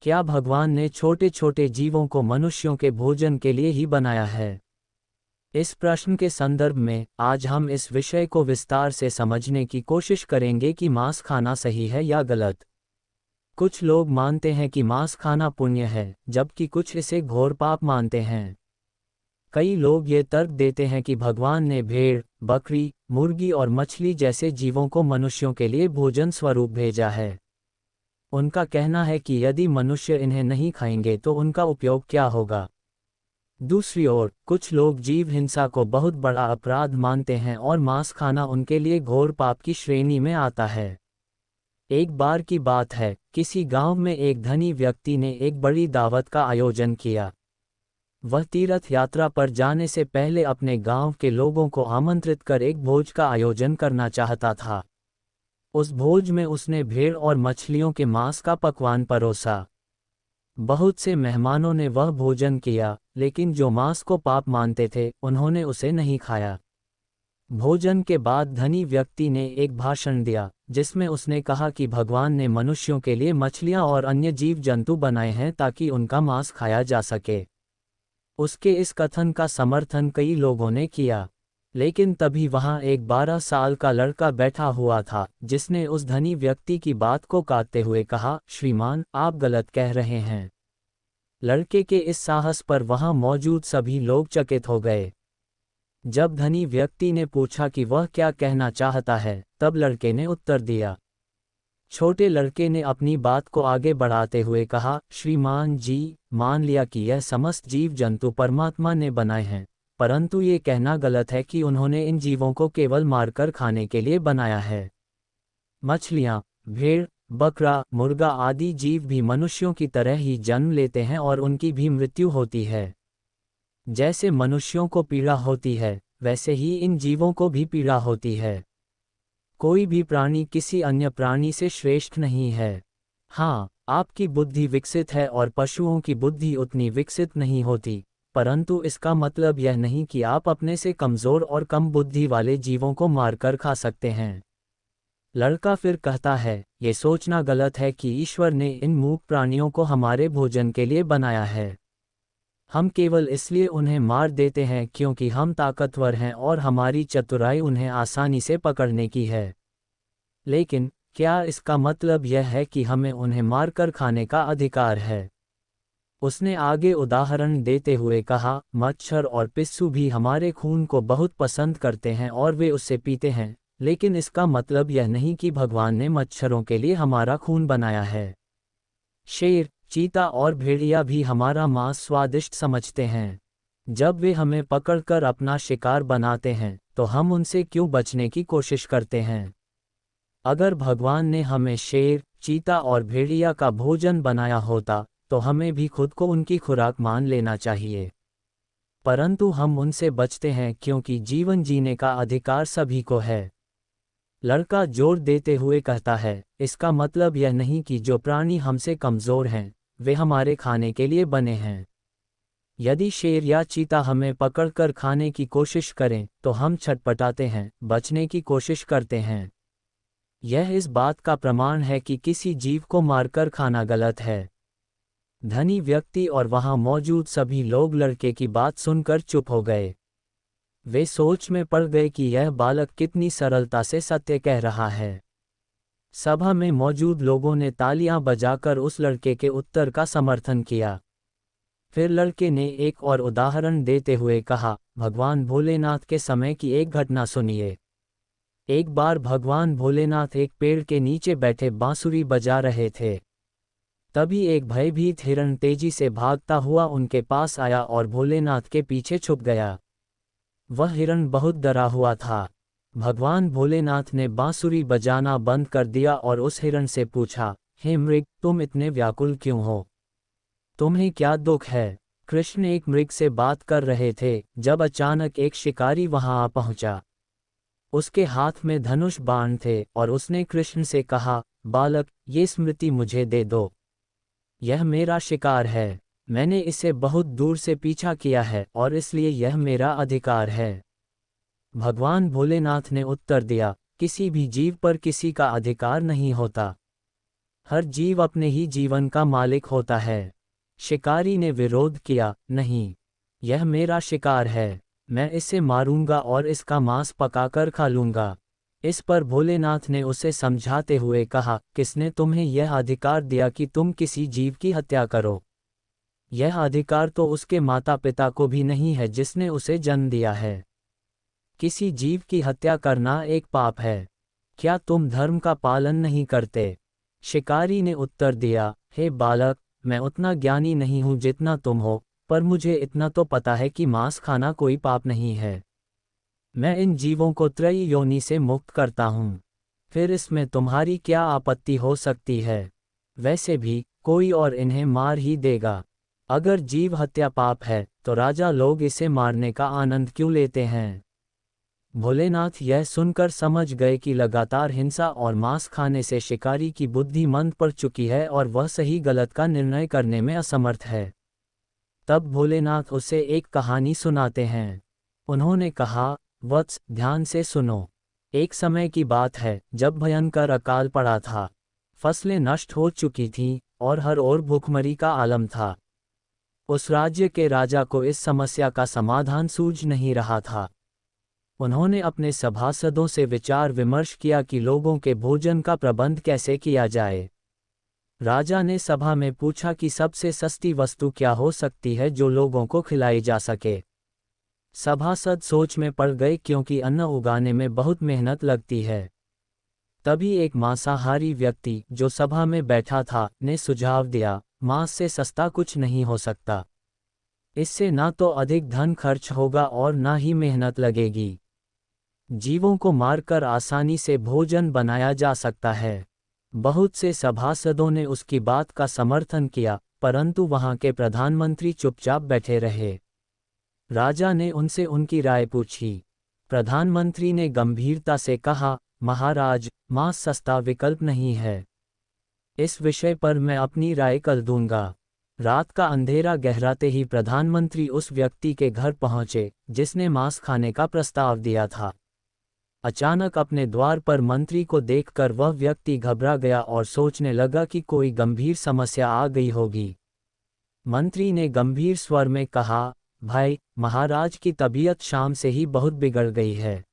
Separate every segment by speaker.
Speaker 1: क्या भगवान ने छोटे छोटे जीवों को मनुष्यों के भोजन के लिए ही बनाया है? इस प्रश्न के संदर्भ में आज हम इस विषय को विस्तार से समझने की कोशिश करेंगे कि मांस खाना सही है या गलत। कुछ लोग मानते हैं कि मांस खाना पुण्य है, जबकि कुछ इसे घोर पाप मानते हैं। कई लोग ये तर्क देते हैं कि भगवान ने भेड़, बकरी, मुर्गी और मछली जैसे जीवों को मनुष्यों के लिए भोजन स्वरूप भेजा है। उनका कहना है कि यदि मनुष्य इन्हें नहीं खाएंगे तो उनका उपयोग क्या होगा। दूसरी ओर, कुछ लोग जीव हिंसा को बहुत बड़ा अपराध मानते हैं और मांस खाना उनके लिए घोर पाप की श्रेणी में आता है। एक बार की बात है, किसी गांव में एक धनी व्यक्ति ने एक बड़ी दावत का आयोजन किया। वह तीर्थ यात्रा पर जाने से पहले अपने गांव के लोगों को आमंत्रित कर एक भोज का आयोजन करना चाहता था। उस भोज में उसने भेड़ और मछलियों के मांस का पकवान परोसा। बहुत से मेहमानों ने वह भोजन किया, लेकिन जो मांस को पाप मानते थे उन्होंने उसे नहीं खाया। भोजन के बाद धनी व्यक्ति ने एक भाषण दिया, जिसमें उसने कहा कि भगवान ने मनुष्यों के लिए मछलियां और अन्य जीव जंतु बनाए हैं ताकि उनका मांस खाया जा सके। उसके इस कथन का समर्थन कई लोगों ने किया, लेकिन तभी वहां एक 12 साल का लड़का बैठा हुआ था, जिसने उस धनी व्यक्ति की बात को काटते हुए कहा, श्रीमान, आप गलत कह रहे हैं। लड़के के इस साहस पर वहां मौजूद सभी लोग चकित हो गए। जब धनी व्यक्ति ने पूछा कि वह क्या कहना चाहता है, तब लड़के ने उत्तर दिया। छोटे लड़के ने अपनी बात को आगे बढ़ाते हुए कहा, श्रीमान जी, मान लिया कि यह समस्त जीव जंतु परमात्मा ने बनाए हैं, परंतु ये कहना गलत है कि उन्होंने इन जीवों को केवल मारकर खाने के लिए बनाया है। मछलियाँ, भेड़, बकरा, मुर्गा आदि जीव भी मनुष्यों की तरह ही जन्म लेते हैं और उनकी भी मृत्यु होती है। जैसे मनुष्यों को पीड़ा होती है, वैसे ही इन जीवों को भी पीड़ा होती है। कोई भी प्राणी किसी अन्य प्राणी से श्रेष्ठ नहीं है। हाँ, आपकी बुद्धि विकसित है और पशुओं की बुद्धि उतनी विकसित नहीं होती, परंतु इसका मतलब यह नहीं कि आप अपने से कमज़ोर और कम बुद्धि वाले जीवों को मारकर खा सकते हैं। लड़का फिर कहता है, ये सोचना गलत है कि ईश्वर ने इन मूक प्राणियों को हमारे भोजन के लिए बनाया है। हम केवल इसलिए उन्हें मार देते हैं क्योंकि हम ताकतवर हैं और हमारी चतुराई उन्हें आसानी से पकड़ने की है। लेकिन क्या इसका मतलब यह है कि हमें उन्हें मारकर खाने का अधिकार है? उसने आगे उदाहरण देते हुए कहा, मच्छर और पिस्सू भी हमारे खून को बहुत पसंद करते हैं और वे उससे पीते हैं, लेकिन इसका मतलब यह नहीं कि भगवान ने मच्छरों के लिए हमारा खून बनाया है। शेर, चीता और भेड़िया भी हमारा मांस स्वादिष्ट समझते हैं। जब वे हमें पकड़कर अपना शिकार बनाते हैं, तो हम उनसे क्यों बचने की कोशिश करते हैं? अगर भगवान ने हमें शेर, चीता और भेड़िया का भोजन बनाया होता, तो हमें भी खुद को उनकी खुराक मान लेना चाहिए। परंतु हम उनसे बचते हैं क्योंकि जीवन जीने का अधिकार सभी को है। लड़का जोर देते हुए कहता है, इसका मतलब यह नहीं कि जो प्राणी हमसे कमज़ोर हैं, वे हमारे खाने के लिए बने हैं। यदि शेर या चीता हमें पकड़कर खाने की कोशिश करें, तो हम छटपटाते हैं, बचने की कोशिश करते हैं। यह इस बात का प्रमाण है कि किसी जीव को मारकर खाना गलत है। धनी व्यक्ति और वहां मौजूद सभी लोग लड़के की बात सुनकर चुप हो गए। वे सोच में पड़ गए कि यह बालक कितनी सरलता से सत्य कह रहा है। सभा में मौजूद लोगों ने तालियां बजाकर उस लड़के के उत्तर का समर्थन किया। फिर लड़के ने एक और उदाहरण देते हुए कहा, भगवान भोलेनाथ के समय की एक घटना सुनिए। एक बार भगवान भोलेनाथ एक पेड़ के नीचे बैठे बांसुरी बजा रहे थे। तभी एक भयभीत हिरण तेजी से भागता हुआ उनके पास आया और भोलेनाथ के पीछे छुप गया। वह हिरण बहुत डरा हुआ था। भगवान भोलेनाथ ने बांसुरी बजाना बंद कर दिया और उस हिरण से पूछा, हे मृग, तुम इतने व्याकुल क्यों हो? तुम्हें क्या दुख है? कृष्ण एक मृग से बात कर रहे थे जब अचानक एक शिकारी वहां आ पहुंचा। उसके हाथ में धनुष बाण थे और उसने कृष्ण से कहा, बालक, ये स्मृति मुझे दे दो। यह मेरा शिकार है। मैंने इसे बहुत दूर से पीछा किया है और इसलिए यह मेरा अधिकार है। भगवान भोलेनाथ ने उत्तर दिया, किसी भी जीव पर किसी का अधिकार नहीं होता। हर जीव अपने ही जीवन का मालिक होता है। शिकारी ने विरोध किया, नहीं, यह मेरा शिकार है, मैं इसे मारूंगा और इसका मांस पकाकर खा लूंगा। इस पर भोलेनाथ ने उसे समझाते हुए कहा, किसने तुम्हें यह अधिकार दिया कि तुम किसी जीव की हत्या करो? यह अधिकार तो उसके माता पिता को भी नहीं है जिसने उसे जन्म दिया है। किसी जीव की हत्या करना एक पाप है। क्या तुम धर्म का पालन नहीं करते? शिकारी ने उत्तर दिया, हे बालक, मैं उतना ज्ञानी नहीं हूँ जितना तुम हो, पर मुझे इतना तो पता है कि मांस खाना कोई पाप नहीं है। मैं इन जीवों को त्रयी योनि से मुक्त करता हूँ। फिर इसमें तुम्हारी क्या आपत्ति हो सकती है? वैसे भी कोई और इन्हें मार ही देगा। अगर जीव हत्या पाप है, तो राजा लोग इसे मारने का आनंद क्यों लेते हैं? भोलेनाथ यह सुनकर समझ गए कि लगातार हिंसा और मांस खाने से शिकारी की बुद्धि मंद पड़ चुकी है और वह सही गलत का निर्णय करने में असमर्थ है। तब भोलेनाथ उसे एक कहानी सुनाते हैं। उन्होंने कहा, वत्स, ध्यान से सुनो। एक समय की बात है जब भयंकर अकाल पड़ा था। फसलें नष्ट हो चुकी थीं और हर ओर भूखमरी का आलम था। उस राज्य के राजा को इस समस्या का समाधान सूझ नहीं रहा था। उन्होंने अपने सभासदों से विचार विमर्श किया कि लोगों के भोजन का प्रबंध कैसे किया जाए। राजा ने सभा में पूछा कि सबसे सस्ती वस्तु क्या हो सकती है जो लोगों को खिलाई जा सके। सभासद सोच में पड़ गए क्योंकि अन्न उगाने में बहुत मेहनत लगती है। तभी एक मांसाहारी व्यक्ति जो सभा में बैठा था ने सुझाव दिया, मांस से सस्ता कुछ नहीं हो सकता। इससे ना तो अधिक धन खर्च होगा और ना ही मेहनत लगेगी। जीवों को मारकर आसानी से भोजन बनाया जा सकता है। बहुत से सभासदों ने उसकी बात का समर्थन किया, परंतु वहां के प्रधानमंत्री चुपचाप बैठे रहे। राजा ने उनसे उनकी राय पूछी। प्रधानमंत्री ने गंभीरता से कहा, महाराज, मांस सस्ता विकल्प नहीं है। इस विषय पर मैं अपनी राय कल दूंगा। रात का अंधेरा गहराते ही प्रधानमंत्री उस व्यक्ति के घर पहुंचे जिसने मांस खाने का प्रस्ताव दिया था। अचानक अपने द्वार पर मंत्री को देखकर वह व्यक्ति घबरा गया और सोचने लगा कि कोई गंभीर समस्या आ गई होगी। मंत्री ने गंभीर स्वर में कहा, भाई, महाराज की तबीयत शाम से ही बहुत बिगड़ गई है।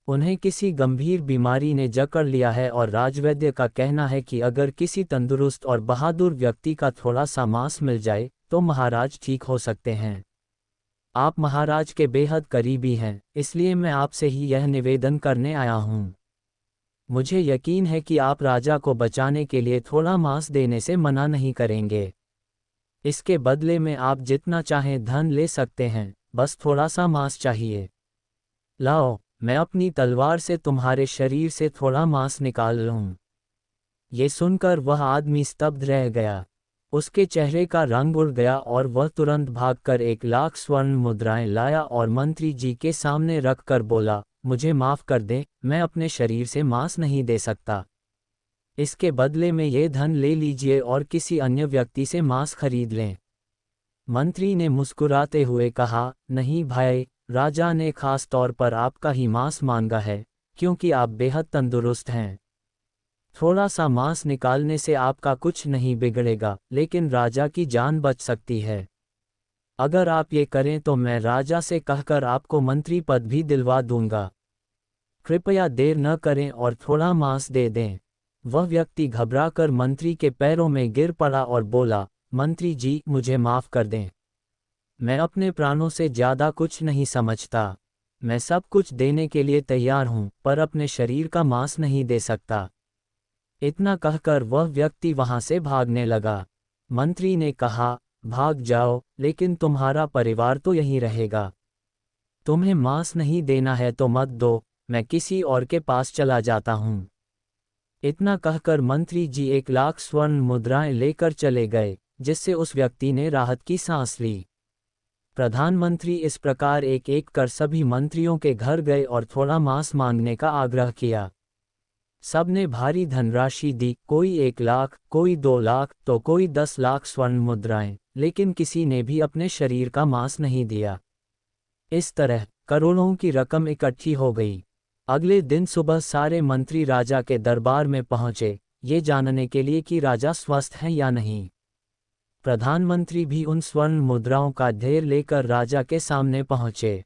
Speaker 1: उन्हें किसी गंभीर बीमारी ने जकड़ लिया है और राजवैद्य का कहना है कि अगर किसी तंदुरुस्त और बहादुर व्यक्ति का थोड़ा सा मांस मिल जाए तो महाराज ठीक हो सकते हैं। आप महाराज के बेहद करीबी हैं, इसलिए मैं आपसे ही यह निवेदन करने आया हूँ। मुझे यकीन है कि आप राजा को बचाने के लिए थोड़ा मांस देने से मना नहीं करेंगे। इसके बदले में आप जितना चाहें धन ले सकते हैं, बस थोड़ा सा मांस चाहिए। लाओ, मैं अपनी तलवार से तुम्हारे शरीर से थोड़ा मांस निकाल लूँ। ये सुनकर वह आदमी स्तब्ध रह गया। उसके चेहरे का रंग उड़ गया और वह तुरंत भागकर 1,00,000 स्वर्ण मुद्राएं लाया और मंत्री जी के सामने रखकर बोला, मुझे माफ़ कर दें, मैं अपने शरीर से मांस नहीं दे सकता। इसके बदले में ये धन ले लीजिए और किसी अन्य व्यक्ति से मांस खरीद लें। मंत्री ने मुस्कुराते हुए कहा, नहीं भाई, राजा ने खास तौर पर आपका ही मांस मांगा है, क्योंकि आप बेहद तंदुरुस्त हैं। थोड़ा सा मांस निकालने से आपका कुछ नहीं बिगड़ेगा, लेकिन राजा की जान बच सकती है। अगर आप ये करें तो मैं राजा से कहकर आपको मंत्री पद भी दिलवा दूंगा। कृपया देर न करें और थोड़ा मांस दे दें। वह व्यक्ति घबराकर मंत्री के पैरों में गिर पड़ा और बोला, मंत्री जी, मुझे माफ़ कर दें। मैं अपने प्राणों से ज़्यादा कुछ नहीं समझता। मैं सब कुछ देने के लिए तैयार हूँ, पर अपने शरीर का मांस नहीं दे सकता। इतना कहकर वह व्यक्ति वहां से भागने लगा। मंत्री ने कहा, भाग जाओ, लेकिन तुम्हारा परिवार तो यहीं रहेगा। तुम्हें मांस नहीं देना है तो मत दो, मैं किसी और के पास चला जाता हूँ। इतना कहकर मंत्री जी 1,00,000 स्वर्ण मुद्राएं लेकर चले गए, जिससे उस व्यक्ति ने राहत की सांस ली। प्रधानमंत्री इस प्रकार एक एक कर सभी मंत्रियों के घर गए और थोड़ा मांस मांगने का आग्रह किया। सबने भारी धनराशि दी, कोई 1,00,000, कोई 2,00,000 तो कोई 10,00,000 स्वर्ण मुद्राएं, लेकिन किसी ने भी अपने शरीर का मांस नहीं दिया। इस तरह करोड़ों की रकम इकट्ठी हो गई। अगले दिन सुबह सारे मंत्री राजा के दरबार में पहुंचे। ये जानने के लिए कि राजा स्वस्थ हैं या नहीं। प्रधानमंत्री भी उन स्वर्ण मुद्राओं का ढेर लेकर राजा के सामने पहुंचे।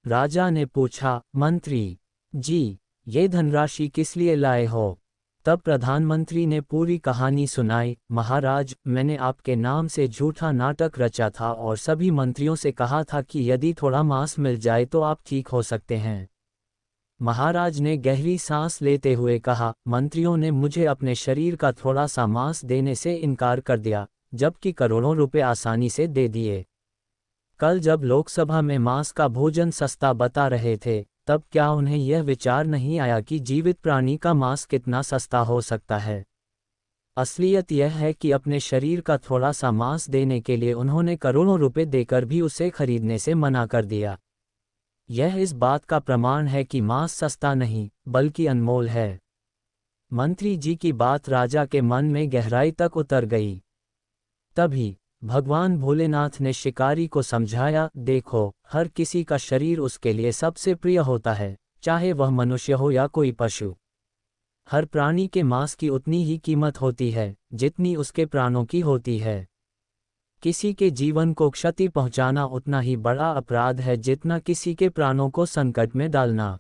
Speaker 1: राजा ने पूछा, मंत्री जी, ये धनराशि किस लिए लाए हो? तब प्रधानमंत्री ने पूरी कहानी सुनाई। महाराज, मैंने आपके नाम से झूठा नाटक रचा था और सभी मंत्रियों से कहा था कि यदि थोड़ा मांस मिल जाए तो आप ठीक हो सकते हैं। महाराज ने गहरी सांस लेते हुए कहा, मंत्रियों ने मुझे अपने शरीर का थोड़ा सा मांस देने से इनकार कर दिया, जबकि करोड़ों रुपए आसानी से दे दिए। कल जब लोकसभा में मांस का भोजन सस्ता बता रहे थे, तब क्या उन्हें यह विचार नहीं आया कि जीवित प्राणी का मांस कितना सस्ता हो सकता है? असलियत यह है कि अपने शरीर का थोड़ा सा मांस देने के लिए उन्होंने करोड़ों रुपए देकर भी उसे खरीदने से मना कर दिया। यह इस बात का प्रमाण है कि मांस सस्ता नहीं, बल्कि अनमोल है। मंत्री जी की बात राजा के मन में गहराई तक उतर गई। तभी भगवान भोलेनाथ ने शिकारी को समझाया, देखो, हर किसी का शरीर उसके लिए सबसे प्रिय होता है, चाहे वह मनुष्य हो या कोई पशु। हर प्राणी के मांस की उतनी ही कीमत होती है जितनी उसके प्राणों की होती है। किसी के जीवन को क्षति पहुंचाना उतना ही बड़ा अपराध है जितना किसी के प्राणों को संकट में डालना।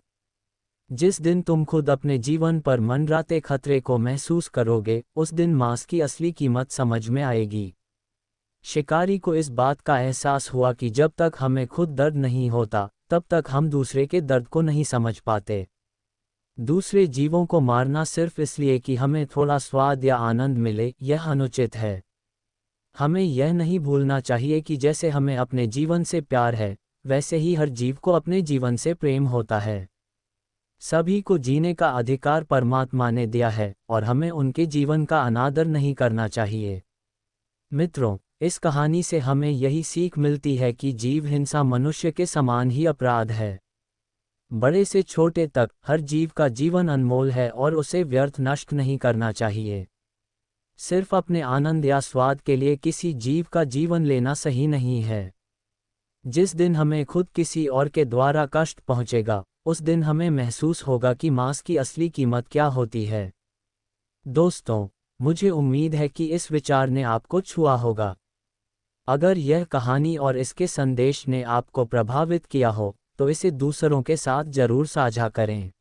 Speaker 1: जिस दिन तुम खुद अपने जीवन पर मंडराते खतरे को महसूस करोगे, उस दिन मांस की असली कीमत समझ में आएगी। शिकारी को इस बात का एहसास हुआ कि जब तक हमें खुद दर्द नहीं होता, तब तक हम दूसरे के दर्द को नहीं समझ पाते। दूसरे जीवों को मारना सिर्फ इसलिए कि हमें थोड़ा स्वाद या आनंद मिले, यह अनुचित है। हमें यह नहीं भूलना चाहिए कि जैसे हमें अपने जीवन से प्यार है, वैसे ही हर जीव को अपने जीवन से प्रेम होता है। सभी को जीने का अधिकार परमात्मा ने दिया है और हमें उनके जीवन का अनादर नहीं करना चाहिए। मित्रों, इस कहानी से हमें यही सीख मिलती है कि जीव हिंसा मनुष्य के समान ही अपराध है। बड़े से छोटे तक हर जीव का जीवन अनमोल है और उसे व्यर्थ नष्ट नहीं करना चाहिए। सिर्फ अपने आनंद या स्वाद के लिए किसी जीव का जीवन लेना सही नहीं है। जिस दिन हमें खुद किसी और के द्वारा कष्ट पहुंचेगा, उस दिन हमें महसूस होगा कि मांस की असली कीमत क्या होती है। दोस्तों, मुझे उम्मीद है कि इस विचार ने आपको छुआ होगा। अगर यह कहानी और इसके संदेश ने आपको प्रभावित किया हो, तो इसे दूसरों के साथ जरूर साझा करें।